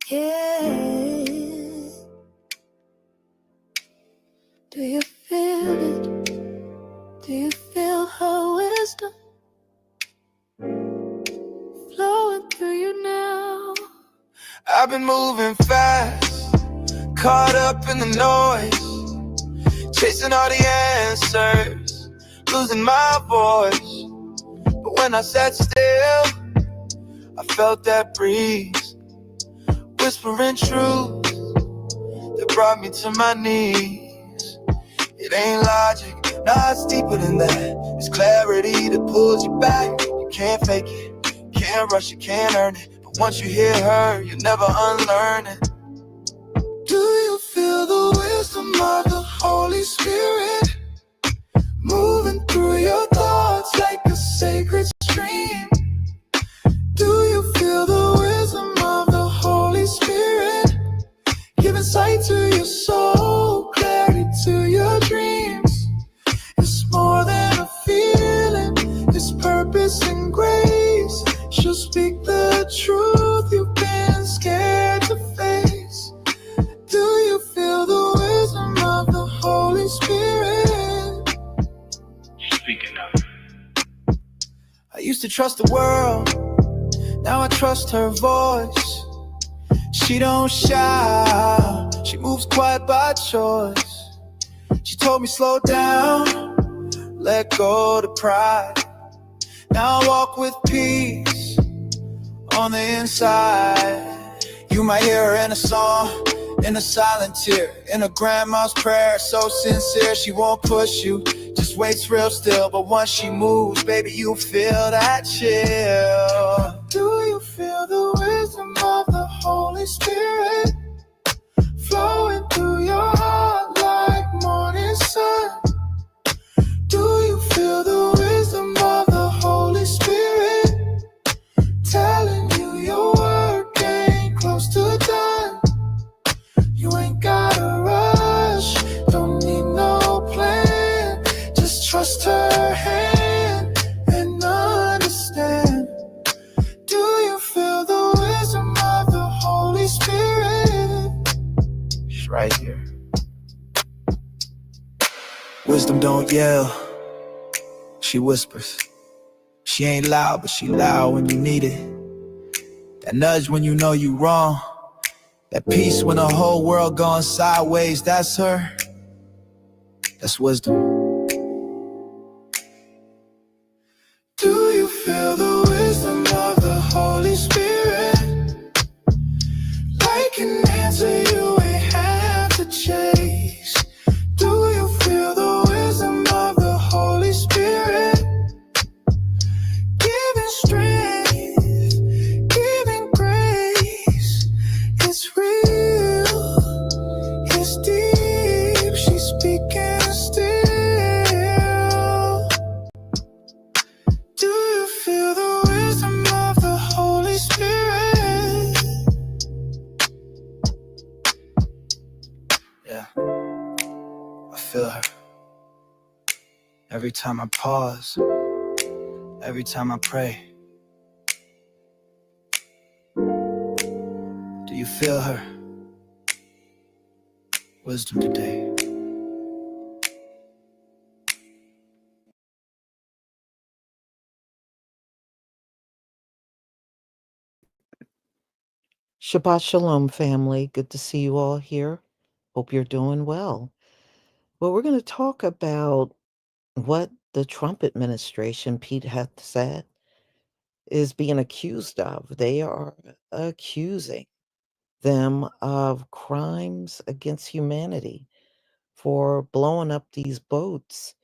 Yeah. Do you feel it? Do you feel her wisdom flowing through you now? I've been moving fast, caught up in the noise, chasing all the answers, losing my voice. But when I sat still, I felt that breeze, whispering truth that brought me to my knees. It ain't logic, nah, it's deeper than that. It's clarity that pulls you back. You can't fake it, can't rush it, can't earn it. But once you hear her, you never unlearn it. Do you feel the wisdom of the Holy Spirit moving through your thoughts like a sacred stream? Do you feel the wisdom of the Holy Spirit giving sight to your soul, clarity to your dreams? It's more than a feeling, it's purpose and grace. She'll speak the truth you've been scared to face. Do you feel the wisdom of the Holy Spirit? Speaking of. I used to trust the world, now I trust her voice. She don't shout, she moves quiet by choice. She told me slow down, let go the pride. Now I walk with peace on the inside. You might hear her in a song, in a silent tear, in a grandma's prayer, so sincere. She won't push you, just waits real still. But once she moves, baby, you feel that chill. Do you feel the wisdom of the Holy Spirit flowing through your heart like morning sun? Do you feel the wisdom of the Holy Spirit telling you your work ain't close to done? You ain't gotta rush, don't need no plan. Just trust her hand and understand. Do you feel the wisdom of the Holy Spirit? She's right here. Wisdom don't yell, she whispers. She ain't loud, but she loud when you need it. That nudge when you know you wrong. That peace when the whole world gone sideways. That's her. That's wisdom. Do you feel the wisdom of the Holy Spirit? Like an answer you ain't have to chase. Do you feel the wisdom of the Holy Spirit giving strength, giving grace? It's real, it's deep, she's speaking still. Do you feel the wisdom of the Holy Spirit? Yeah, I feel her. Every time I pause, every time I pray. Do you feel her wisdom today? Shabbat Shalom, family. Good to see you all here. Hope you're doing well. Well, we're going to talk about what the Trump administration, Pete had said, is being accused of. They are accusing them of crimes against humanity for blowing up these boats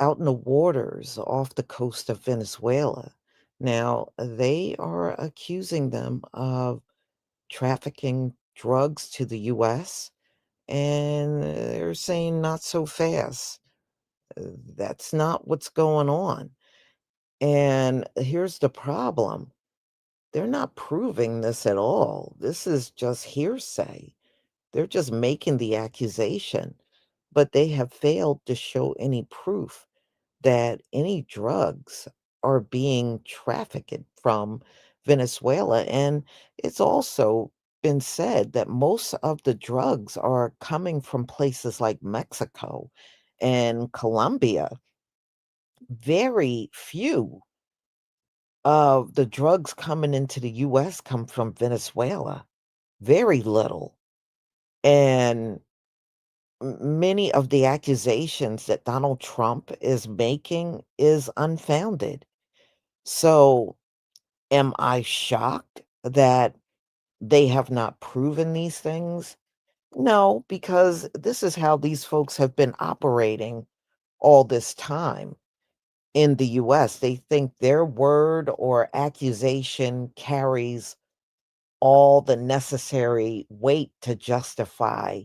out in the waters off the coast of Venezuela. Now, they are accusing them of trafficking drugs to the US, and they're saying not so fast. That's not what's going on. And here's the problem. They're not proving this at all. This is just hearsay. They're just making the accusation, but they have failed to show any proof that any drugs are being trafficked from Venezuela. And it's also been said that most of the drugs are coming from places like Mexico and Colombia. Very few of the drugs coming into the US come from Venezuela. Very little. And many of the accusations that Donald Trump is making is unfounded. So, am I shocked that they have not proven these things? No, because this is how these folks have been operating all this time in the US. They think their word or accusation carries all the necessary weight to justify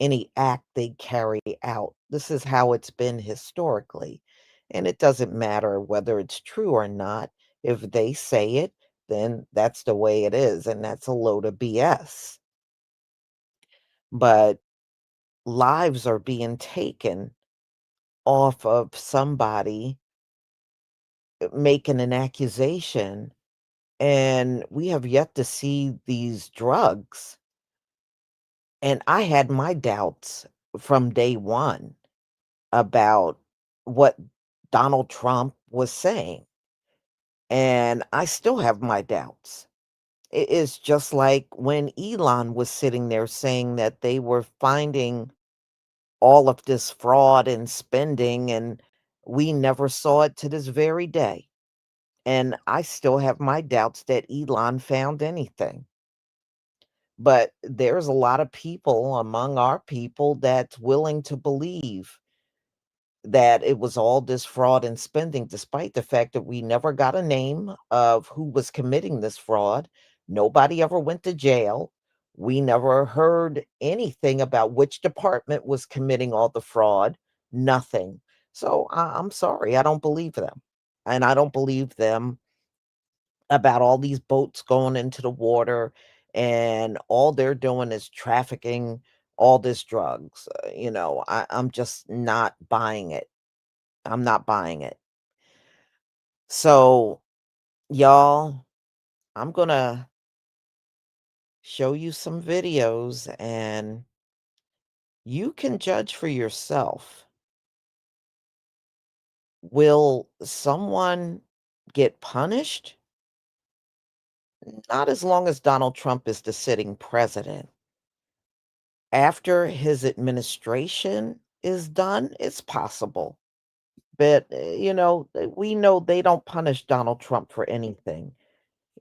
any act they carry out. This is how it's been historically. And it doesn't matter whether it's true or not. If they say it, then that's the way it is. And that's a load of BS. But lives are being taken off of somebody making an accusation. And we have yet to see these drugs. And I had my doubts from day one about what Donald Trump was saying. And I still have my doubts. It is just like when Elon was sitting there saying that they were finding all of this fraud and spending, and we never saw it to this very day. And I still have my doubts that Elon found anything. But there's a lot of people among our people that's willing to believe that it was all this fraud and spending, despite the fact that we never got a name of who was committing this fraud. Nobody ever went to jail. We never heard anything about which department was committing all the fraud. Nothing. So I'm sorry, I don't believe them. And I don't believe them about all these boats going into the water and all they're doing is trafficking all this drugs. I'm just not buying it. I'm not buying it. So, y'all, I'm gonna show you some videos and you can judge for yourself. Will someone get punished? Not as long as Donald Trump is the sitting president. After his administration is done, it's possible. But, we know they don't punish Donald Trump for anything.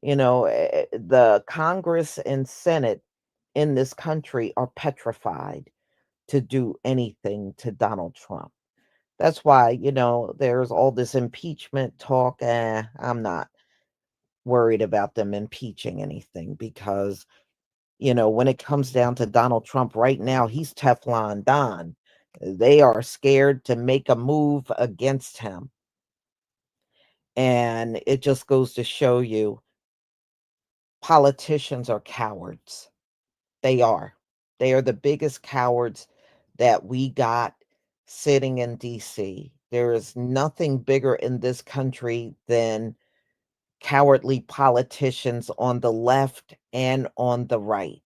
The Congress and Senate in this country are petrified to do anything to Donald Trump. That's why, there's all this impeachment talk. I'm not worried about them impeaching anything because, when it comes down to Donald Trump right now, he's Teflon Don. They are scared to make a move against him. And it just goes to show you politicians are cowards. They are. They are the biggest cowards that we got sitting in DC. There is nothing bigger in this country than cowardly politicians on the left and on the right.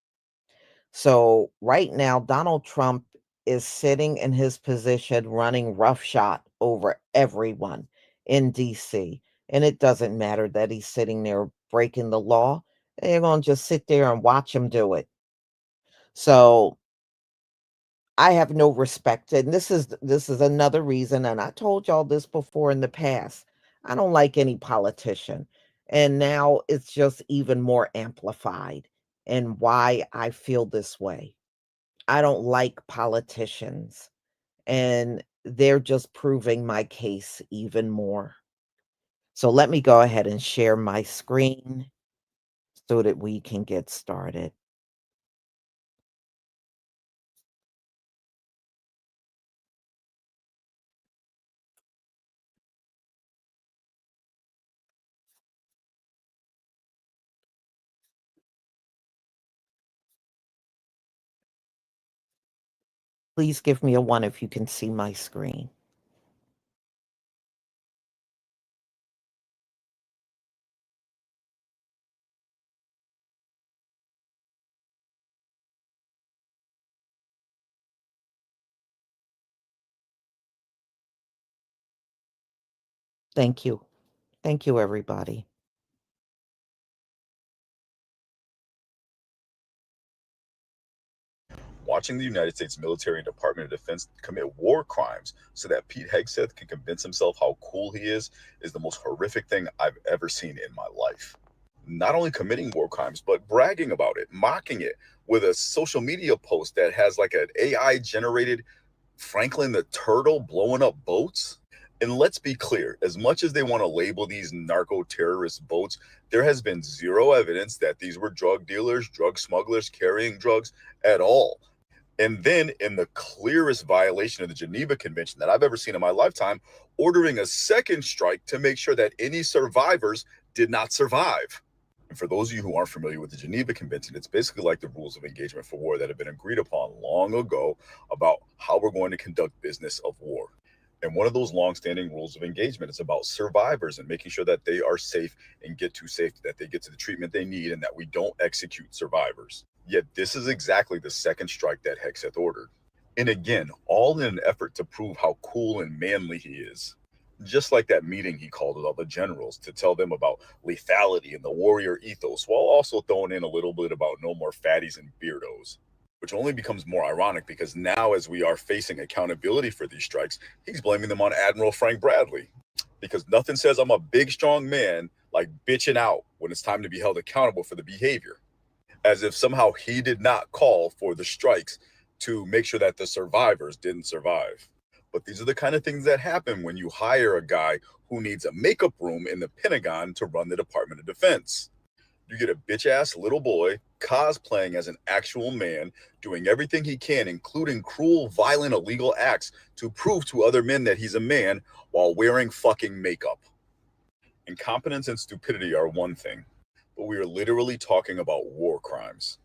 So, right now, Donald Trump is sitting in his position running roughshod over everyone in DC. And it doesn't matter that he's sitting there breaking the law. They're going to just sit there and watch him do it. So, I have no respect, and this is another reason, and I told y'all this before in the past. I don't like any politician, and now it's just even more amplified and why I feel this way. I don't like politicians, and they're just proving my case even more. So let me go ahead and share my screen so that we can get started. Please give me a 1 if you can see my screen. Thank you. Thank you, everybody. Watching the United States military and Department of Defense commit war crimes so that Pete Hegseth can convince himself how cool he is the most horrific thing I've ever seen in my life. Not only committing war crimes, but bragging about it, mocking it with a social media post that has like an AI generated Franklin the Turtle blowing up boats. And let's be clear, as much as they want to label these narco terrorist boats, there has been zero evidence that these were drug dealers, drug smugglers carrying drugs at all. And then, in the clearest violation of the Geneva Convention that I've ever seen in my lifetime, ordering a second strike to make sure that any survivors did not survive. And for those of you who aren't familiar with the Geneva Convention, it's basically like the rules of engagement for war that have been agreed upon long ago about how we're going to conduct business of war. And one of those long-standing rules of engagement is about survivors and making sure that they are safe and get to safety, that they get to the treatment they need, and that we don't execute survivors. Yet this is exactly the second strike that Hegseth ordered. And again, all in an effort to prove how cool and manly he is. Just like that meeting he called with all the generals to tell them about lethality and the warrior ethos, while also throwing in a little bit about no more fatties and beardos. Which only becomes more ironic because now, as we are facing accountability for these strikes, he's blaming them on Admiral Frank Bradley. Because nothing says I'm a big, strong man like bitching out when it's time to be held accountable for the behavior. As if somehow he did not call for the strikes to make sure that the survivors didn't survive. But these are the kind of things that happen when you hire a guy who needs a makeup room in the Pentagon to run the Department of Defense. You get a bitch-ass little boy cosplaying as an actual man, doing everything he can, including cruel, violent, illegal acts to prove to other men that he's a man while wearing fucking makeup. Incompetence and stupidity are one thing, but we are literally talking about war crimes.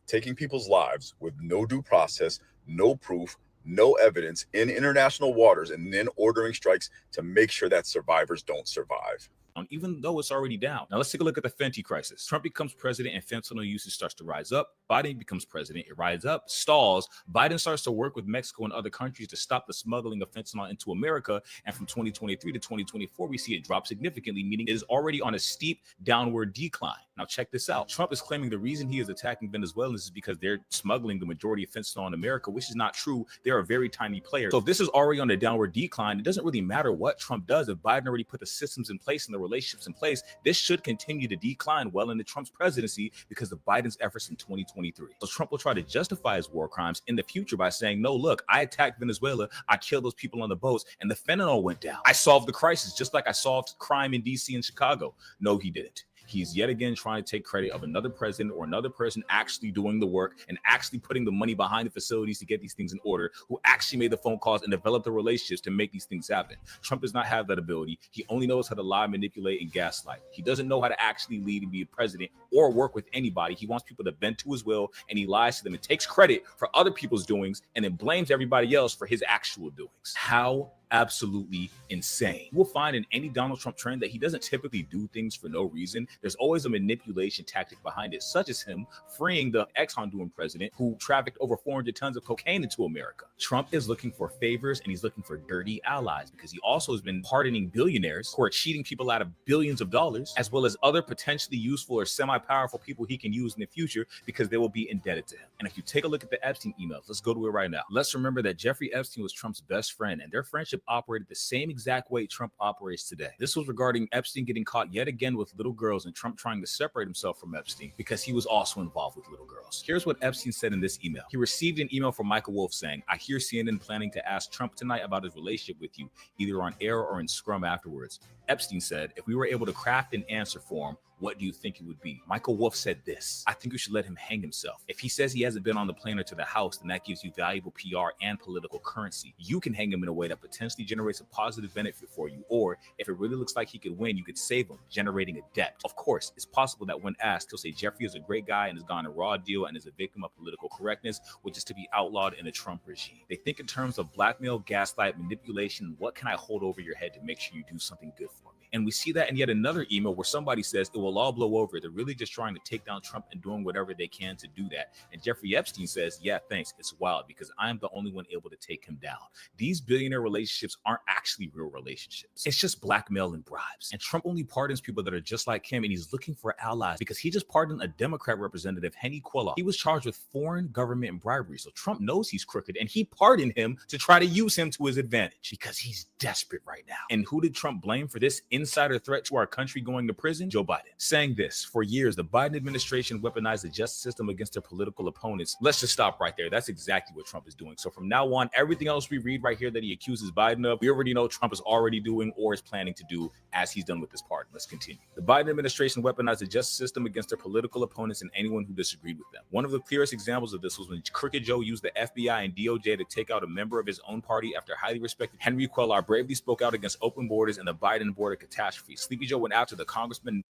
Taking people's lives with no due process, no proof, no evidence in international waters, and then ordering strikes to make sure that survivors don't survive. Even though it's already down. Now let's take a look at the fentanyl crisis. Trump becomes president and fentanyl usage starts to rise up. Biden becomes president, it rises up, stalls. Biden starts to work with Mexico and other countries to stop the smuggling of fentanyl into America. And from 2023 to 2024, we see it drop significantly, meaning it is already on a steep downward decline. Now check this out. Trump is claiming the reason he is attacking Venezuelans is because they're smuggling the majority of fentanyl in America, which is not true. They're a very tiny player. So if this is already on a downward decline, it doesn't really matter what Trump does. If Biden already put the systems in place and the relationships in place, this should continue to decline well into Trump's presidency because of Biden's efforts in 2023. So Trump will try to justify his war crimes in the future by saying, no, look, I attacked Venezuela, I killed those people on the boats, and the fentanyl went down. I solved the crisis just like I solved crime in DC and Chicago. No, he didn't. He's yet again trying to take credit of another president or another person actually doing the work and actually putting the money behind the facilities to get these things in order, who actually made the phone calls and developed the relationships to make these things happen. Trump does not have that ability. He only knows how to lie, manipulate, and gaslight. He doesn't know how to actually lead and be a president or work with anybody. He wants people to bend to his will, and he lies to them and takes credit for other people's doings and then blames everybody else for his actual doings. How absolutely insane. You will find in any Donald Trump trend that he doesn't typically do things for no reason. There's always a manipulation tactic behind it, such as him freeing the ex-Honduran president who trafficked over 400 tons of cocaine into America. Trump is looking for favors and he's looking for dirty allies because he also has been pardoning billionaires who are cheating people out of billions of dollars, as well as other potentially useful or semi-powerful people he can use in the future because they will be indebted to him. And if you take a look at the Epstein emails, let's go to it right now. Let's remember that Jeffrey Epstein was Trump's best friend, and their friendship operated the same exact way Trump operates today. This was regarding Epstein getting caught yet again with little girls and Trump trying to separate himself from Epstein because he was also involved with little girls. Here's what Epstein said in this email. He received an email from Michael Wolff saying, I hear CNN planning to ask Trump tonight about his relationship with you, either on air or in scrum afterwards. Epstein said, if we were able to craft an answer for him, what do you think it would be? Michael Wolff said this, I think we should let him hang himself. If he says he hasn't been on the plane or to the house, then that gives you valuable PR and political currency. You can hang him in a way that potentially generates a positive benefit for you. Or if it really looks like he could win, you could save him, generating a debt. Of course, it's possible that when asked, he'll say Jeffrey is a great guy and has gone a raw deal and is a victim of political correctness, which is to be outlawed in a Trump regime. They think in terms of blackmail, gaslight, manipulation, what can I hold over your head to make sure you do something good for for me. And we see that in yet another email where somebody says it will all blow over. They're really just trying to take down Trump and doing whatever they can to do that. And Jeffrey Epstein says, yeah, thanks. It's wild because I'm the only one able to take him down. These billionaire relationships aren't actually real relationships. It's just blackmail and bribes. And Trump only pardons people that are just like him, and he's looking for allies because he just pardoned a Democrat representative, Henny Queloff. He was charged with foreign government and bribery. So Trump knows he's crooked, and he pardoned him to try to use him to his advantage because he's desperate right now. And who did Trump blame for this insider threat to our country going to prison? Joe Biden. Saying this, for years, the Biden administration weaponized the justice system against their political opponents. Let's just stop right there. That's exactly what Trump is doing. So from now on, everything else we read right here that he accuses Biden of, we already know Trump is already doing or is planning to do as he's done with this pardon. Let's continue. The Biden administration weaponized the justice system against their political opponents and anyone who disagreed with them. One of the clearest examples of this was when Crooked Joe used the FBI and DOJ to take out a member of his own party after highly respected Henry Cuellar bravely spoke out against open borders and the Biden border catastrophe. Sleepy Joe went after the congressman.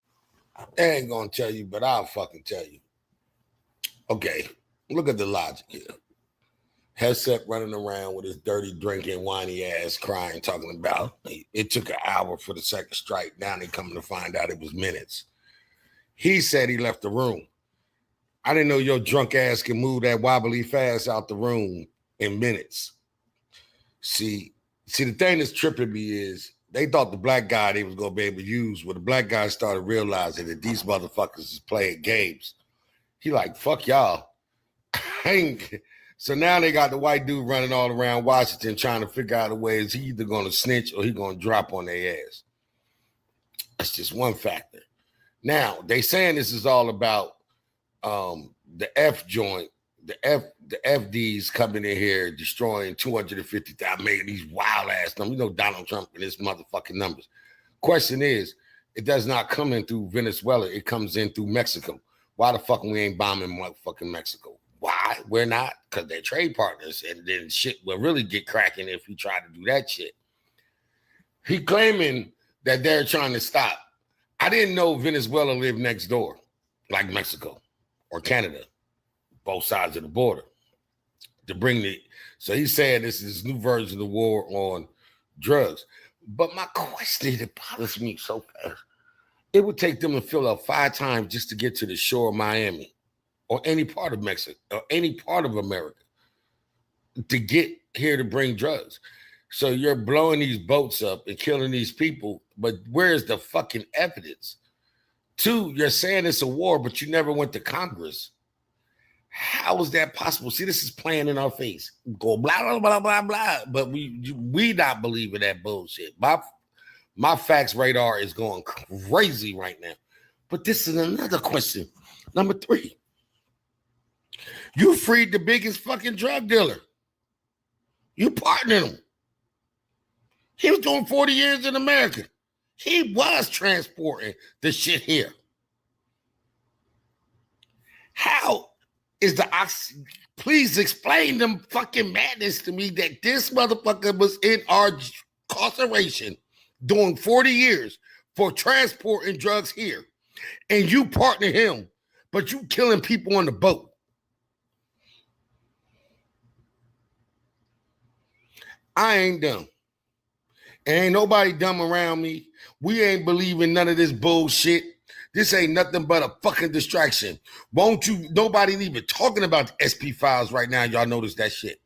I ain't gonna tell you, but I'll fucking tell you. Okay, look at the logic here. Hesep running around with his dirty, drinking, whiny ass, crying, talking about it took an hour for the second strike. Now they coming to find out it was minutes. He said he left the room. I didn't know your drunk ass can move that wobbly fast out the room in minutes. See, the thing that's tripping me is they thought the black guy they was gonna be able to use. When the black guy started realizing that these motherfuckers is playing games, he like, fuck y'all. So now they got the white dude running all around Washington trying to figure out a way is he either gonna snitch or he gonna drop on their ass. That's just one factor. Now they saying this is all about the F joint, the FDs coming in here destroying 250,000 million, these wild ass numbers. You know Donald Trump and his motherfucking numbers. Question is, it does not come in through Venezuela. It comes in through Mexico. Why the fuck we ain't bombing motherfucking Mexico? Why? We're not, because they're trade partners, and then shit will really get cracking if we try to do that shit. He claiming that they're trying to stop. I didn't know Venezuela lived next door, like Mexico or Canada, both sides of the border. To bring the, so he's saying this is new version of the war on drugs. But my question that bothers me so fast, it would take them to fill up 5 times just to get to the shore of Miami or any part of Mexico or any part of America to get here to bring drugs. So you're blowing these boats up and killing these people, but where's the fucking evidence? 2, you're saying it's a war, but you never went to Congress. How is that possible? See, this is playing in our face. Go blah, blah, blah, blah, blah. But we not believing that bullshit. My facts radar is going crazy right now. But this is another question. Number 3. You freed the biggest fucking drug dealer. You partnered him. He was doing 40 years in America. He was transporting the shit here. How is the oxy? Please explain them fucking madness to me that this motherfucker was in our incarceration doing 40 years for transporting drugs here. And you partner him, but you killing people on the boat. I ain't dumb. Ain't nobody dumb around me. We ain't believing none of this bullshit. This ain't nothing but a fucking distraction. Won't you? Nobody even talking about the SP files right now. Y'all notice that shit.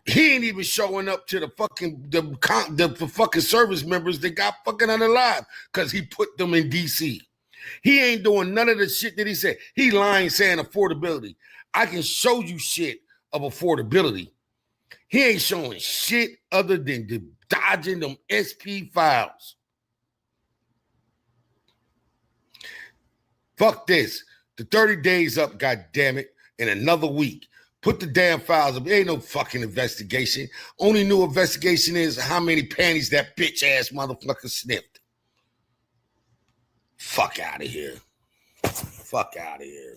He ain't even showing up to the fucking service members that got fucking unalive because he put them in DC. He ain't doing none of the shit that he said. He lying saying affordability. I can show you shit of affordability. He ain't showing shit other than dodging them SP files. Fuck this. The 30 days up, goddammit, in another week. Put the damn files up. There ain't no fucking investigation. Only new investigation is how many panties that bitch ass motherfucker sniffed. Fuck out of here. Fuck out of here.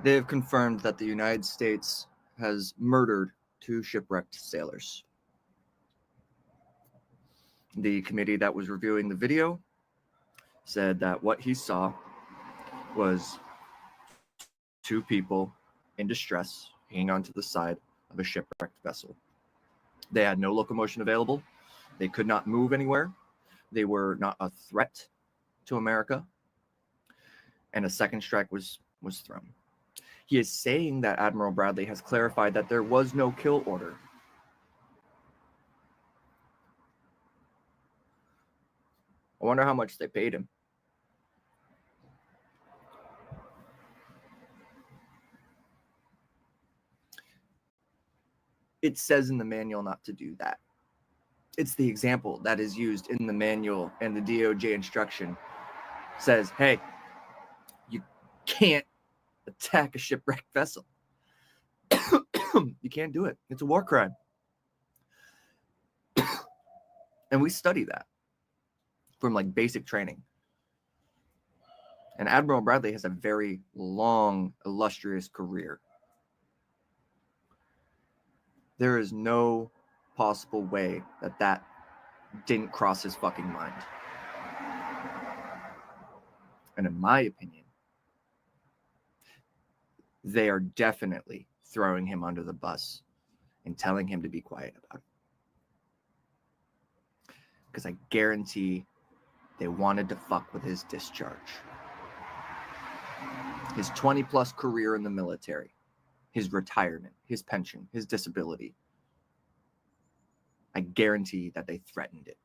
They have confirmed that the United States has murdered 2 shipwrecked sailors. The committee that was reviewing the video said that what he saw was 2 people in distress hanging onto the side of a shipwrecked vessel. They had no locomotion available. They could not move anywhere. They were not a threat to America, and a second strike was thrown. He is saying that Admiral Bradley has clarified that there was no kill order. I wonder how much they paid him. It says in the manual not to do that. It's the example that is used in the manual, and the DOJ instruction says, hey, you can't attack a shipwrecked vessel. You can't do it. It's a war crime. And we study that from like basic training. And Admiral Bradley has a very long, illustrious career. There is no possible way that that didn't cross his fucking mind. And in my opinion, they are definitely throwing him under the bus and telling him to be quiet about it. Because I guarantee they wanted to fuck with his discharge. His 20-plus career in the military, his retirement, his pension, his disability. I guarantee that they threatened it.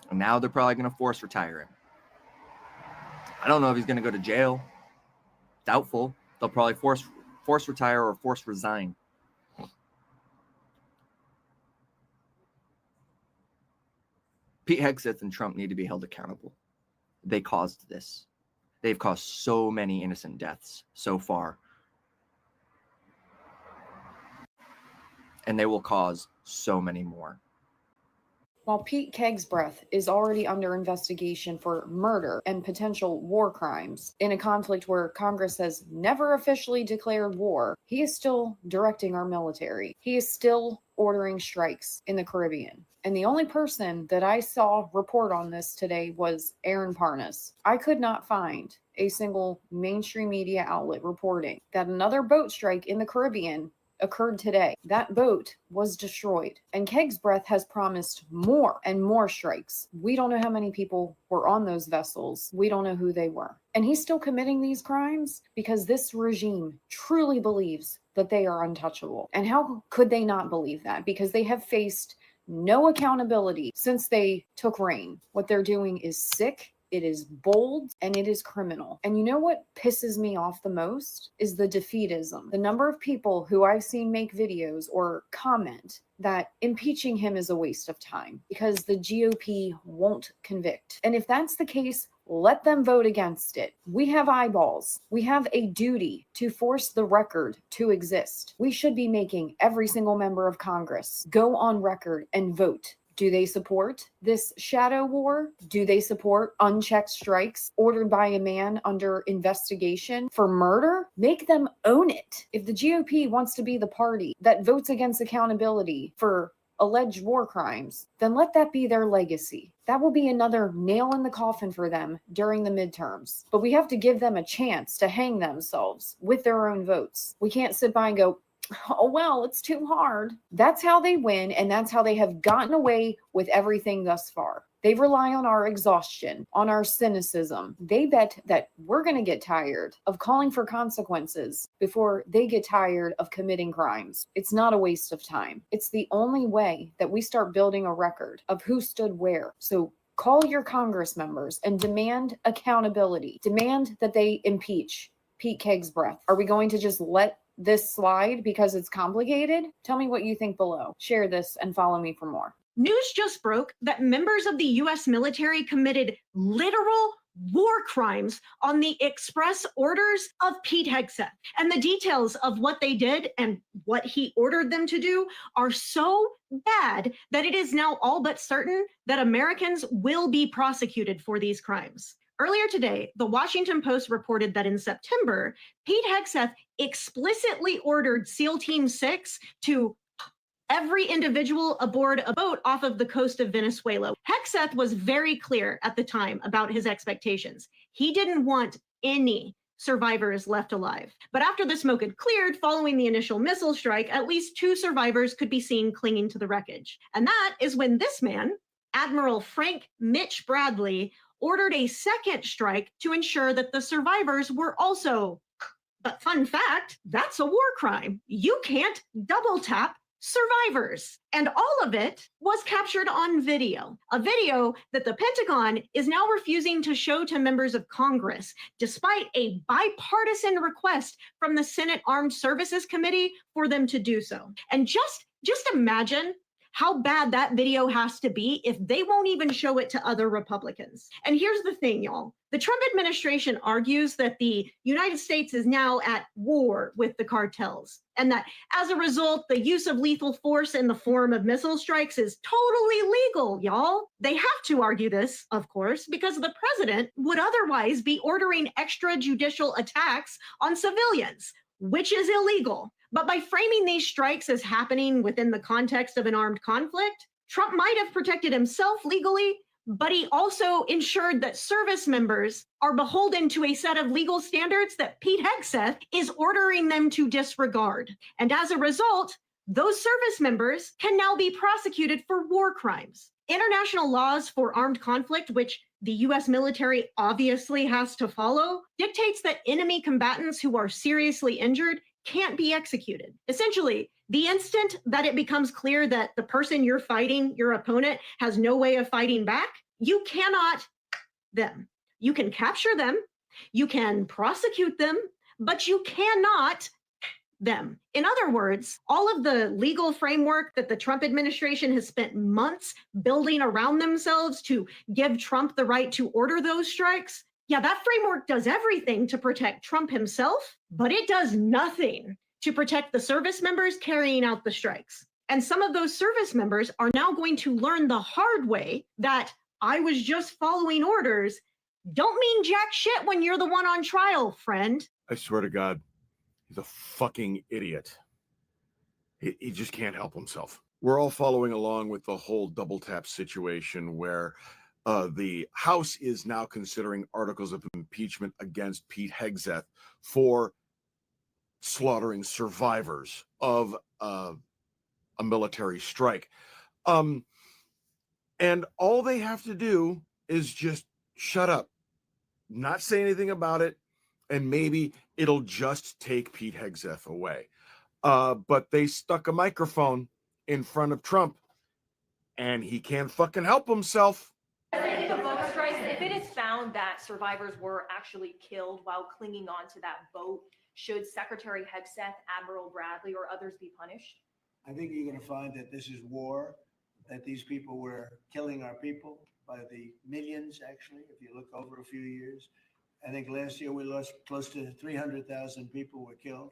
And now they're probably going to force retire him. I don't know if he's going to go to jail. Doubtful. They'll probably force retire or force resign. Pete Hegseth and Trump need to be held accountable. They caused this. They've caused so many innocent deaths so far. And they will cause so many more. While Pete Kegsbreath is already under investigation for murder and potential war crimes in a conflict where Congress has never officially declared war, he is still directing our military. He is still ordering strikes in the Caribbean. And the only person that I saw report on this today was Aaron Parnas. I could not find a single mainstream media outlet reporting that another boat strike in the Caribbean occurred today. That boat was destroyed. And Kegsbreath has promised more and more strikes. We don't know how many people were on those vessels. We don't know who they were. And he's still committing these crimes because this regime truly believes that they are untouchable. And how could they not believe that? Because they have faced no accountability since they took reign. What they're doing is sick. It is bold and it is criminal. And you know what pisses me off the most is the defeatism. The number of people who I've seen make videos or comment that impeaching him is a waste of time because the GOP won't convict. And if that's the case, let them vote against it. We have eyeballs. We have a duty to force the record to exist. We should be making every single member of Congress go on record and vote. Do they support this shadow war? Do they support unchecked strikes ordered by a man under investigation for murder? Make them own it. If the GOP wants to be the party that votes against accountability for alleged war crimes, then let that be their legacy. That will be another nail in the coffin for them during the midterms. But we have to give them a chance to hang themselves with their own votes. We can't sit by and go, oh, well, it's too hard. That's how they win, and that's how they have gotten away with everything thus far. They rely on our exhaustion, on our cynicism. They bet that we're going to get tired of calling for consequences before they get tired of committing crimes. It's not a waste of time. It's the only way that we start building a record of who stood where. So call your Congress members and demand accountability. Demand that they impeach Pete Kegsbreath. Are we going to just let this slide because it's complicated? Tell me what you think below. Share this and follow me for more. News just broke that members of the U.S. military committed literal war crimes on the express orders of Pete Hegseth. And the details of what they did and what he ordered them to do are so bad that it is now all but certain that Americans will be prosecuted for these crimes. Earlier today, the Washington Post reported that in September, Pete Hegseth explicitly ordered SEAL Team 6 to every individual aboard a boat off of the coast of Venezuela. Hegseth was very clear at the time about his expectations. He didn't want any survivors left alive. But after the smoke had cleared following the initial missile strike, at least 2 survivors could be seen clinging to the wreckage. And that is when this man, Admiral Frank Mitch Bradley, ordered a second strike to ensure that the survivors were also. But fun fact, that's a war crime. You can't double tap survivors. And all of it was captured on video, a video that the Pentagon is now refusing to show to members of Congress, despite a bipartisan request from the Senate Armed Services Committee for them to do so. And just imagine how bad that video has to be if they won't even show it to other Republicans. And here's the thing, y'all. The Trump administration argues that the United States is now at war with the cartels, and that as a result, the use of lethal force in the form of missile strikes is totally legal, y'all. They have to argue this, of course, because the president would otherwise be ordering extrajudicial attacks on civilians, which is illegal. But by framing these strikes as happening within the context of an armed conflict, Trump might have protected himself legally, but he also ensured that service members are beholden to a set of legal standards that Pete Hegseth is ordering them to disregard. And as a result, those service members can now be prosecuted for war crimes. International laws for armed conflict, which the US military obviously has to follow, dictates that enemy combatants who are seriously injured can't be executed. Essentially, the instant that it becomes clear that the person you're fighting, your opponent, has no way of fighting back, you cannot them. You can capture them, you can prosecute them, but you cannot them. In other words, all of the legal framework that the Trump administration has spent months building around themselves to give Trump the right to order those strikes, yeah, that framework does everything to protect Trump himself, but it does nothing to protect the service members carrying out the strikes. And some of those service members are now going to learn the hard way that I was just following orders don't mean jack shit when you're the one on trial, friend. I swear to God, he's a fucking idiot. He just can't help himself. We're all following along with the whole double tap situation where the House is now considering articles of impeachment against Pete Hegseth for slaughtering survivors of a military strike. And all they have to do is just shut up, not say anything about it, and maybe it'll just take Pete Hegseth away. But they stuck a microphone in front of Trump, and he can't fucking help himself. If it is found that survivors were actually killed while clinging on to that boat, should Secretary Hegseth, Admiral Bradley, or others be punished? I think you're going to find that this is war, that these people were killing our people by the millions, actually, if you look over a few years. I think last year we lost close to 300,000 people were killed.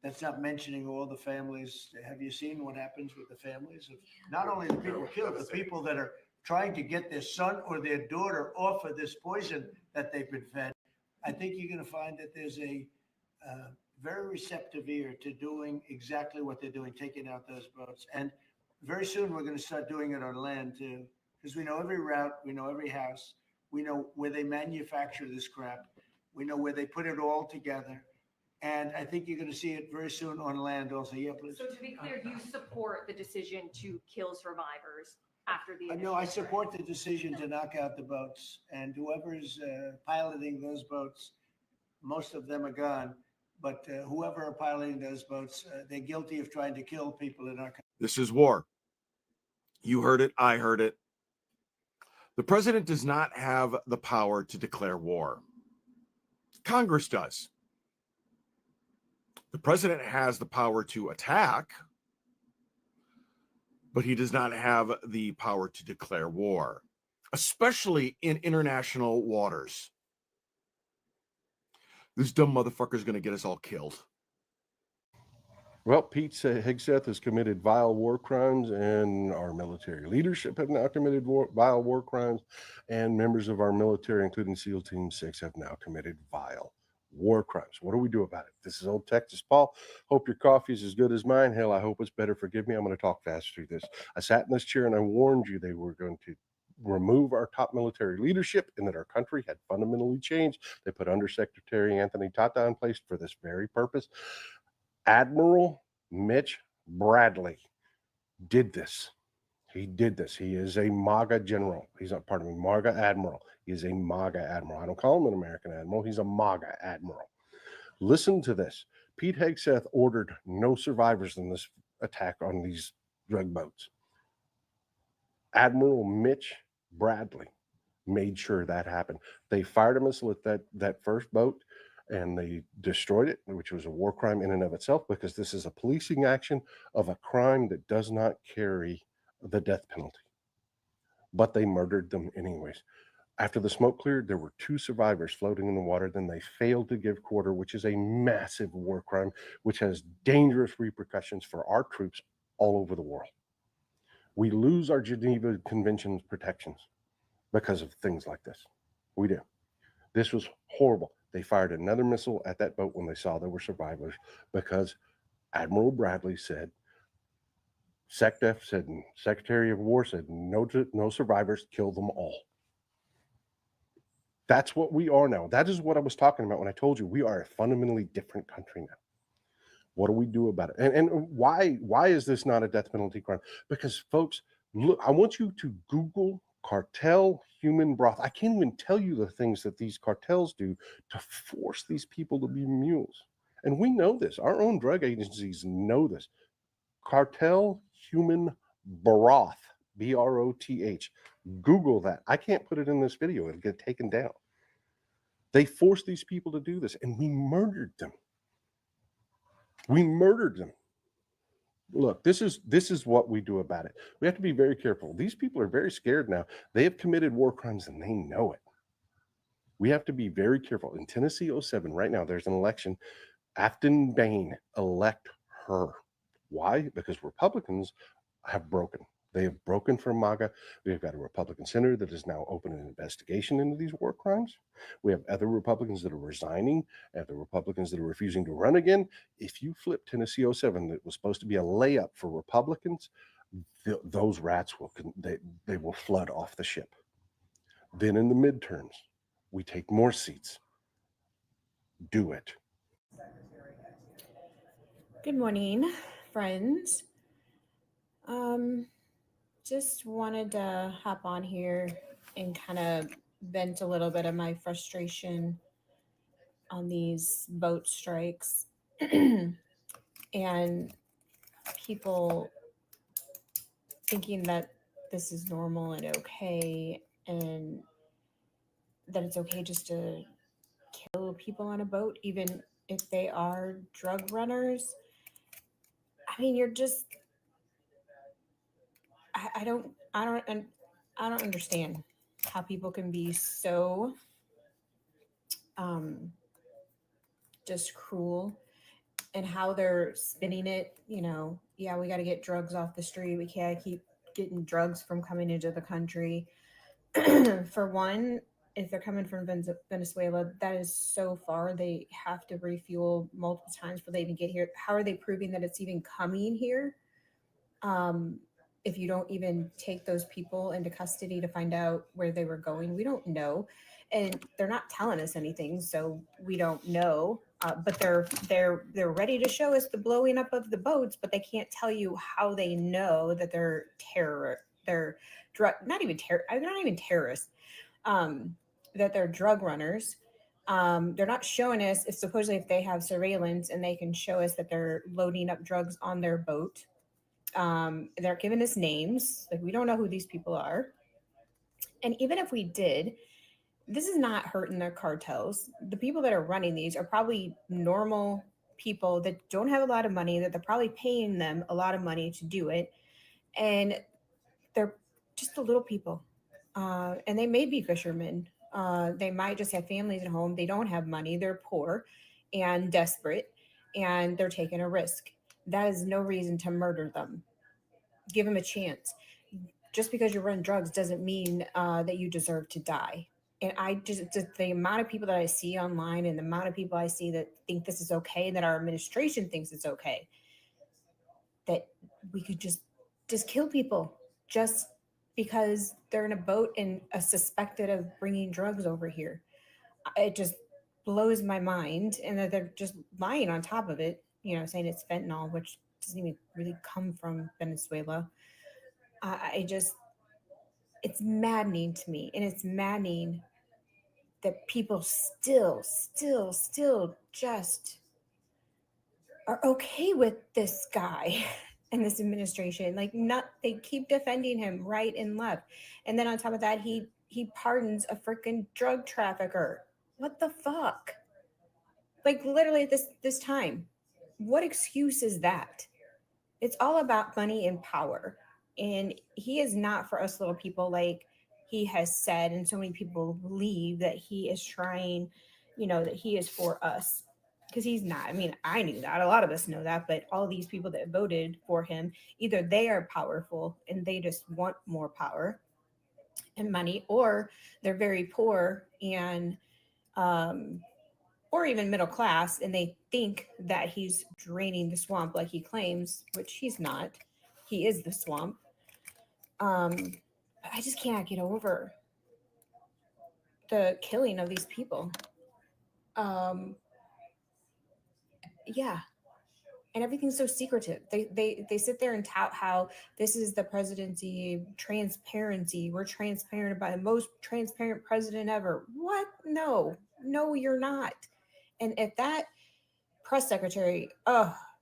That's not mentioning all the families. Have you seen what happens with the families of not only the people killed, the people that are trying to get their son or their daughter off of this poison that they've been fed? I think you're going to find that there's a very receptive ear to doing exactly what they're doing, taking out those boats. And very soon we're going to start doing it on land too, because we know every route, we know every house, we know where they manufacture this crap, we know where they put it all together. And I think you're going to see it very soon on land also. Yeah, please. So to be clear, you support the decision to kill survivors after the No, I support the decision to knock out the boats, and whoever's piloting those boats, most of them are gone, but whoever are piloting those boats, they're guilty of trying to kill people in our country. This is war. You heard it. I heard it. The president does not have the power to declare war. Congress does. The president has the power to attack, but he does not have the power to declare war, especially in international waters. This dumb motherfucker is going to get us all killed. Well, Pete Hegseth has committed vile war crimes, and our military leadership have now committed vile war crimes, and members of our military, including SEAL Team 6, have now committed vile war crimes. What do we do about it? This is Old Texas Paul. Hope your coffee is as good as mine. Hell, I hope it's better. Forgive me. I'm going to talk fast through this. I sat in this chair and I warned you they were going to remove our top military leadership and that our country had fundamentally changed. They put Undersecretary Anthony Tata in place for this very purpose. Admiral Mitch Bradley did this. He did this. He is a MAGA general. He's not, pardon me, MAGA admiral. He is a MAGA admiral. I don't call him an American admiral. He's a MAGA admiral. Listen to this. Pete Hegseth ordered no survivors in this attack on these drug boats. Admiral Mitch Bradley made sure that happened. They fired a missile at that first boat and they destroyed it, which was a war crime in and of itself, because this is a policing action of a crime that does not carry the death penalty. But they murdered them anyways. After the smoke cleared, there were 2 survivors floating in the water. Then they failed to give quarter, which is a massive war crime, which has dangerous repercussions for our troops all over the world. We lose our Geneva Convention's protections because of things like this. We do. This was horrible. They fired another missile at that boat when they saw there were survivors because Admiral Bradley said, SecDef said, Secretary of War said, no survivors, kill them all. That's what we are now. That is what I was talking about when I told you we are a fundamentally different country now. What do we do about it? And why is this not a death penalty crime? Because folks, look, I want you to Google cartel human broth. I can't even tell you the things that these cartels do to force these people to be mules. And we know this. Our own drug agencies know this. Cartel human broth, B-R-O-T-H. Google that. I can't put it in this video. It'll get taken down. They forced these people to do this, and we murdered them. We murdered them. Look, this is what we do about it. We have to be very careful. These people are very scared now. They have committed war crimes, and they know it. We have to be very careful. In Tennessee 07, right now, there's an election. Afton Bain, elect her. Why? Because Republicans have broken. They have broken from MAGA. We've got a Republican senator that is now opening an investigation into these war crimes. We have other Republicans that are resigning, other Republicans that are refusing to run again. If you flip Tennessee 07, that was supposed to be a layup for Republicans, those rats will they will flood off the ship. Then in the midterms, we take more seats. Do it. Good morning, friends. Just wanted to hop on here and kind of vent a little bit of my frustration on these boat strikes and people thinking that this is normal and okay, and that it's okay just to kill people on a boat, even if they are drug runners. I mean, you're just, I don't understand how people can be so just cruel and how they're spinning it. You know, yeah, we got to get drugs off the street. We can't keep getting drugs from coming into the country. For one, if they're coming from Venezuela, that is so far. They have to refuel multiple times before they even get here. How are they proving that it's even coming here? If you don't even take those people into custody to find out where they were going, we don't know. And they're not telling us anything, so we don't know. But they're ready to show us the blowing up of the boats, but they can't tell you how they know that they're not even terrorists, that they're drug runners. They're not showing us if supposedly if they have surveillance and they can show us that they're loading up drugs on their boat. They're giving us names. Like, we don't know who these people are. And even if we did, this is not hurting the cartels. The people that are running these are probably normal people that don't have a lot of money, that they're probably paying them a lot of money to do it. And they're just the little people. And they may be fishermen. They might just have families at home. They don't have money. They're poor and desperate, and they're taking a risk. That is no reason to murder them. Give them a chance. Just because you run drugs doesn't mean that you deserve to die. And I just the amount of people that I see online and the amount of people I see that think this is okay, that our administration thinks it's okay, that we could just kill people. Just because they're in a boat and suspected of bringing drugs over here. It just blows my mind, and that they're just lying on top of it, saying it's fentanyl, which doesn't even really come from Venezuela. I just, it's maddening to me, and it's maddening that people still just are okay with this guy and this administration. Like, not, they keep defending him right and left, and then on top of that, he pardons a freaking drug trafficker. What the fuck? Like, literally at this time, what excuse is that? It's all about money and power, and he is not for us little people, like he has said, and so many people believe that he is trying, that he is for us, because he's not. I mean, I knew that, a lot of us know that, but all these people that voted for him, either they are powerful and they just want more power and money, or they're very poor and or even middle class, and they think that he's draining the swamp like he claims, which he's not. He is the swamp. But I just can't get over the killing of these people. Yeah. And everything's so secretive. They sit there and tout how this is the presidency transparency. We're transparent, about the most transparent president ever. What? No, you're not. And if that press secretary,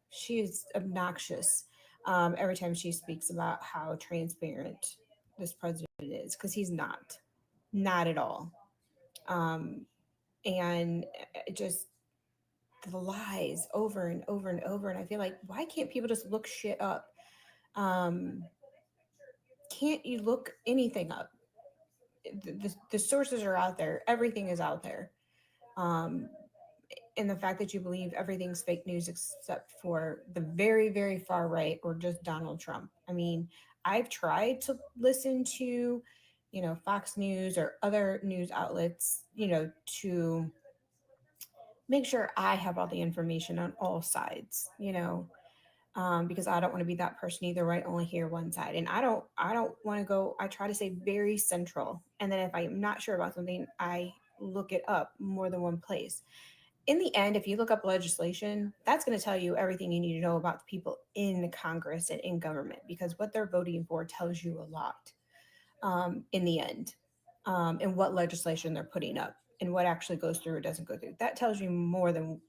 she's obnoxious every time she speaks about how transparent this president is, because he's not at all. And just the lies over and over and over. And I feel like, why can't people just look shit up? Can't you look anything up? The sources are out there. Everything is out there. And the fact that you believe everything's fake news except for the very, very far right or just Donald Trump. I mean, I've tried to listen to, Fox News or other news outlets, to make sure I have all the information on all sides, because I don't want to be that person either, right? Only hear one side. And I don't want to go, I try to stay very central. And then if I'm not sure about something, I look it up more than one place. In the end, if you look up legislation, that's going to tell you everything you need to know about the people in Congress and in government, because what they're voting for tells you a lot in the end, and what legislation they're putting up and what actually goes through or doesn't go through. That tells you more than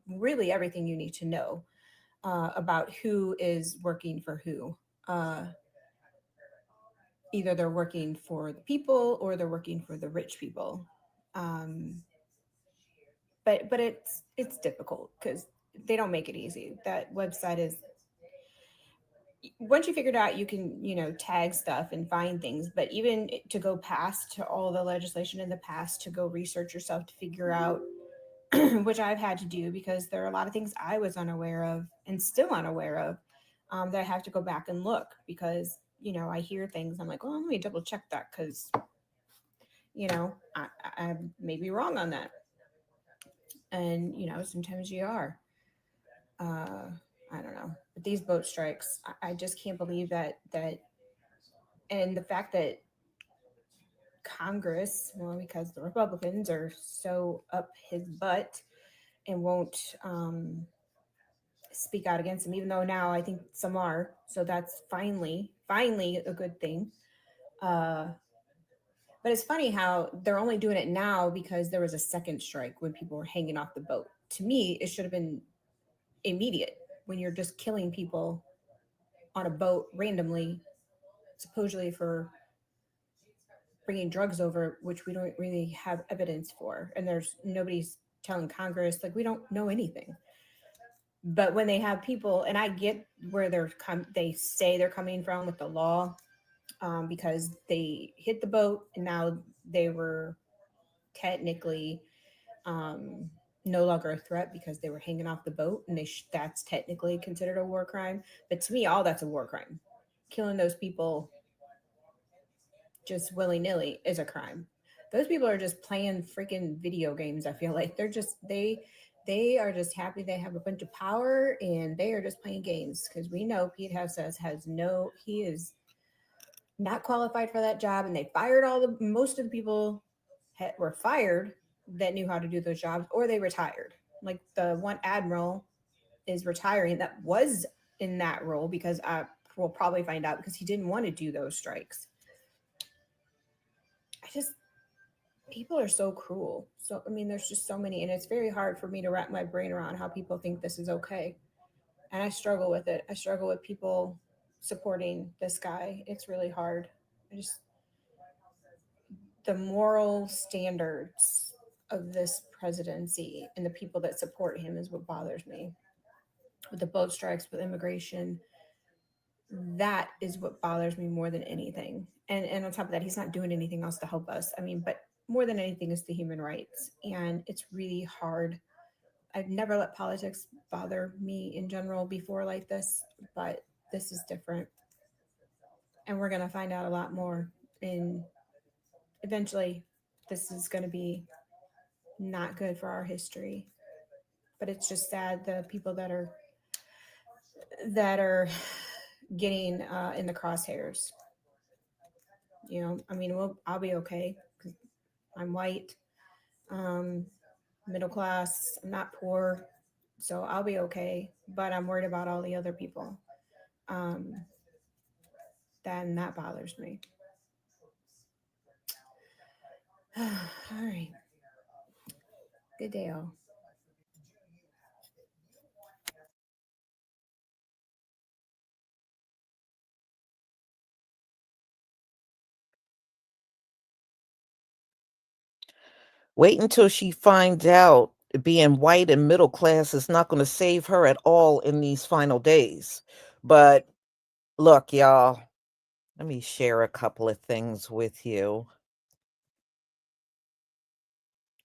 really everything you need to know about who is working for who. Either they're working for the people or they're working for the rich people. But it's difficult because they don't make it easy. That website is, once you figure it out, you can, tag stuff and find things, but even to go past to all the legislation in the past, to go research yourself to figure out, which I've had to do because there are a lot of things I was unaware of and still unaware of, that I have to go back and look because, I hear things. I'm like, well, let me double check that because, I may be wrong on that. And, sometimes you are. I don't know. But these boat strikes, I just can't believe that, and the fact that Congress, well, because the Republicans are so up his butt and won't speak out against him, even though now I think some are. So that's finally a good thing. But it's funny how they're only doing it now because there was a second strike when people were hanging off the boat. To me, it should have been immediate when you're just killing people on a boat randomly, supposedly for bringing drugs over, which we don't really have evidence for. And there's nobody's telling Congress, like, we don't know anything. But when they have people, and I get where they say they're coming from with the law, because they hit the boat and now they were technically no longer a threat because they were hanging off the boat, and that's technically considered a war crime. But to me, all that's a war crime. Killing those people just willy-nilly is a crime. Those people are just playing freaking video games. I feel like they're just they are just happy they have a bunch of power and they are just playing games, because we know Pete Hegseth he is not qualified for that job, and they fired most of the people were fired that knew how to do those jobs, or they retired. Like the one admiral is retiring that was in that role, because we'll probably find out because he didn't want to do those strikes. People are so cruel. So, I mean, there's just so many, and it's very hard for me to wrap my brain around how people think this is okay. And I struggle with it. I struggle with people supporting this guy. It's really hard. The moral standards of this presidency and the people that support him is what bothers me. With the boat strikes, with immigration, that is what bothers me more than anything. And on top of that, he's not doing anything else to help us. I mean, but more than anything is the human rights. And it's really hard. I've never let politics bother me in general before like this, but this is different. And we're going to find out a lot more. And eventually, this is going to be not good for our history. But it's just sad, the people that are getting in the crosshairs. You know, I mean, I'll be okay because I'm white, middle class. I'm not poor, so I'll be okay. But I'm worried about all the other people. That bothers me. All right. Good day, all. Wait until she finds out being white and middle class is not going to save her at all in these final days. But look, y'all, let me share a couple of things with you.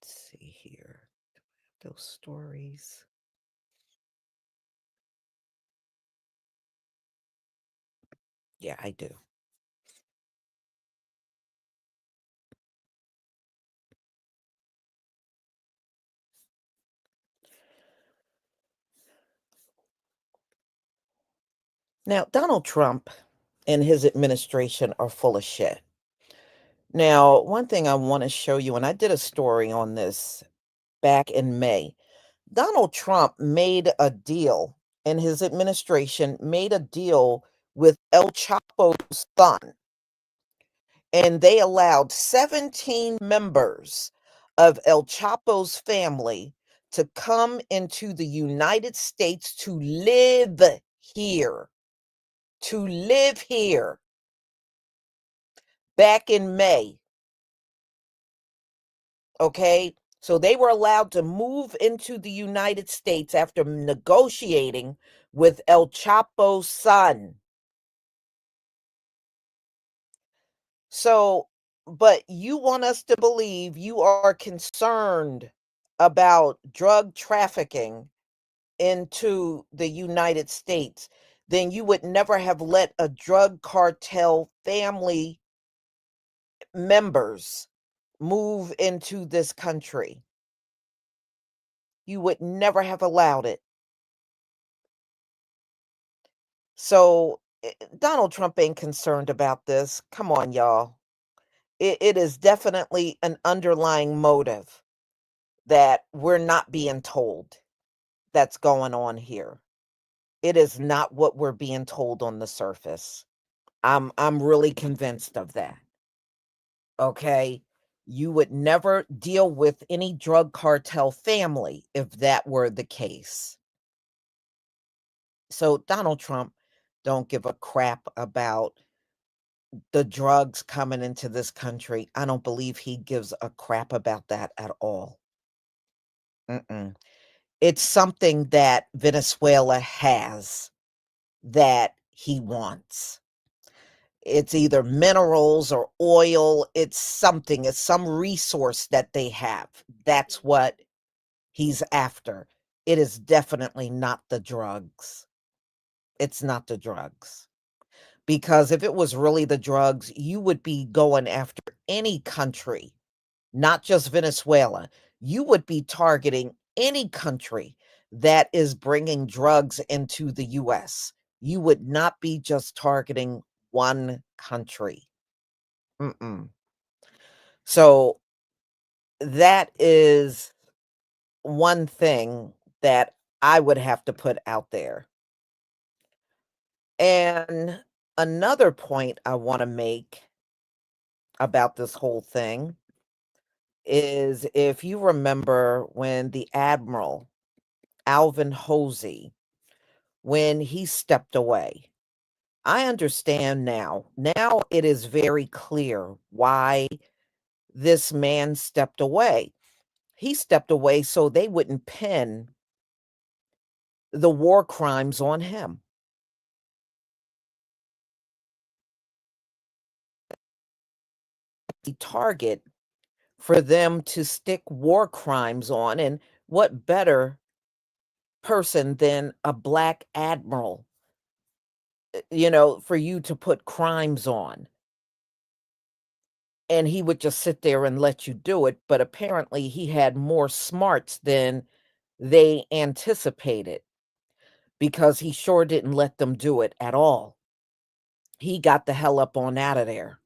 Let's see here. Those stories. Yeah, I do. Now, Donald Trump and his administration are full of shit. Now, one thing I want to show you, and I did a story on this back in May. Donald Trump made a deal, and his administration made a deal with El Chapo's son, and they allowed 17 members of El Chapo's family to come into the United States to live here. To live here. Back in May. Okay? So they were allowed to move into the United States after negotiating with El Chapo's son. So, but you want us to believe you are concerned about drug trafficking into the United States, then you would never have let a drug cartel family members move into this country. You would never have allowed it. So Donald Trump ain't concerned about this. Come on, y'all. It is definitely an underlying motive that we're not being told that's going on here. It is not what we're being told on the surface. I'm really convinced of that. Okay? You would never deal with any drug cartel family if that were the case. So Donald Trump don't give a crap about the drugs coming into this country. I don't believe he gives a crap about that at all. It's something that Venezuela has that he wants. It's either minerals or oil. It's something. It's some resource that they have. That's what he's after. It is definitely not the drugs. It's not the drugs. Because if it was really the drugs, you would be going after any country, not just Venezuela. You would be targeting any country that is bringing drugs into the U.S. You would not be just targeting one country. So that is one thing that I would have to put out there. And another point I want to make about this whole thing is if you remember when the Admiral, Alvin Hosey, when he stepped away, I understand now. Now it is very clear why this man stepped away. He stepped away so they wouldn't pin the war crimes on him. The target for them to stick war crimes on, and what better person than a black admiral, for you to put crimes on. And he would just sit there and let you do it, but apparently he had more smarts than they anticipated, because he sure didn't let them do it at all. He got the hell up on out of there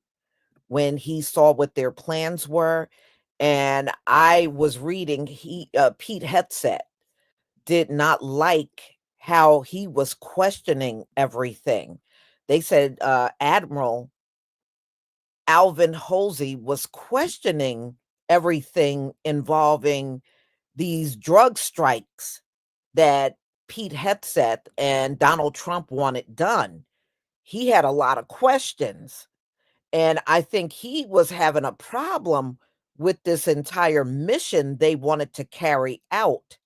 when he saw what their plans were. And I was reading, Pete Hegseth did not like how he was questioning everything. They said Admiral Alvin Hosey was questioning everything involving these drug strikes that Pete Hegseth and Donald Trump wanted done. He had a lot of questions. And I think he was having a problem with this entire mission they wanted to carry out.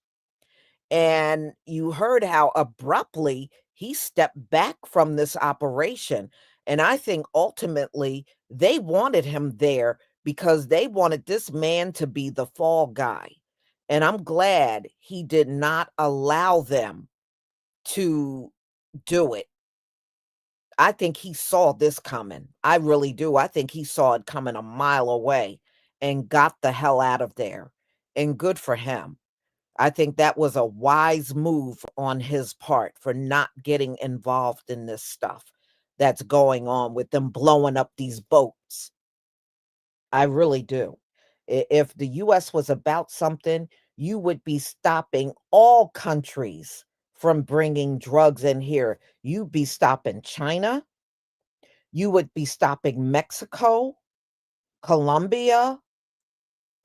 And you heard how abruptly he stepped back from this operation. And I think ultimately they wanted him there because they wanted this man to be the fall guy. And I'm glad he did not allow them to do it. I think he saw this coming. I really do. I think he saw it coming a mile away and got the hell out of there. And good for him. I think that was a wise move on his part for not getting involved in this stuff that's going on with them blowing up these boats. I really do. If the US was about something, you would be stopping all countries from bringing drugs in here. You'd be stopping China. You would be stopping Mexico, Colombia,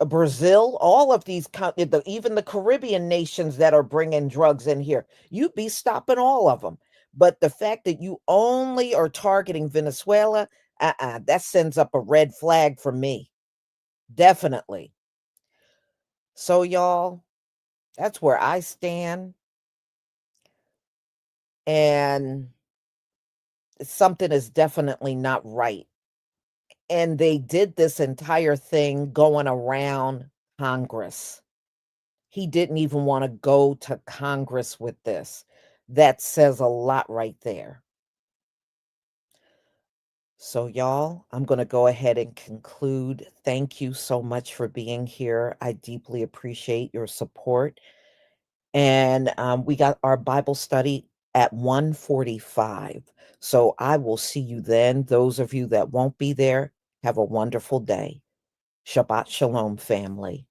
Brazil, all of these, even the Caribbean nations that are bringing drugs in here. You'd be stopping all of them. But the fact that you only are targeting Venezuela, that sends up a red flag for me. Definitely. So, y'all, that's where I stand. And something is definitely not right. And they did this entire thing going around Congress. He didn't even want to go to Congress with this. That says a lot right there. So, y'all, I'm going to go ahead and conclude. Thank you so much for being here. I deeply appreciate your support. And we got our Bible study at 1:45. So I will see you then. Those of you that won't be there, have a wonderful day. Shabbat Shalom, family.